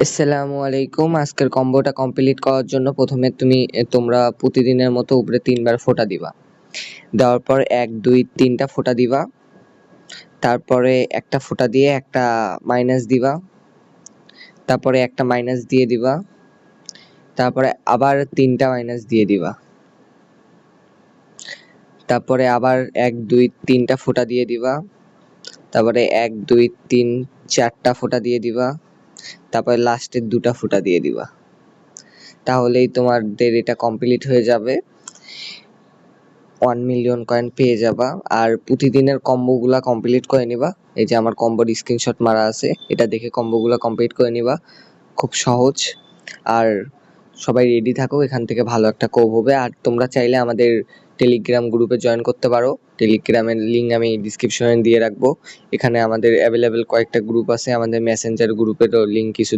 আসসালামু আলাইকুম। আজকের কম্বোটা কমপ্লিট করার জন্য প্রথমে তোমরা প্রতিদিনের মতো উপরে 3 বার ফোঁটা দিবা। দেওয়ার পর 1 2 3টা ফোঁটা দিবা। তারপরে একটা ফোঁটা দিয়ে একটা মাইনাস দিবা। তারপরে একটা মাইনাস দিয়ে দিবা। তারপরে আবার 3টা মাইনাস দিয়ে দিবা। তারপরে আবার 1 2 3টা ফোঁটা দিয়ে দিবা। তারপরে 1 2 3 4টা ফোঁটা দিয়ে দিবা। তারপরে লাস্টের 2টা ফোঁটা দিয়ে দিবা। তাহলেই তোমাদের এটা কমপ্লিট হয়ে যাবে। 1 মিলিয়ন কয়েন পেয়ে যাবা। আর প্রতিদিনের কম্বোগুলা কমপ্লিট করে নিবা। এই যে আমার কম্বোর স্ক্রিনশট মারা আছে, এটা দেখে কম্বোগুলা কমপ্লিট করে নিবা। খুব সহজ। আর সবাই রেডি থাকো, এখান থেকে ভালো একটা কোপ হবে। আর তোমরা চাইলে আমাদের টেলিগ্রাম গ্রুপে জয়েন করতে পারো। টেলিগ্রামের লিঙ্ক আমি ডিসক্রিপশনে দিয়ে রাখবো। এখানে আমাদের অ্যাভেলেবেল কয়েকটা গ্রুপ আছে, আমাদের মেসেঞ্জার গ্রুপেরও লিঙ্ক কিছু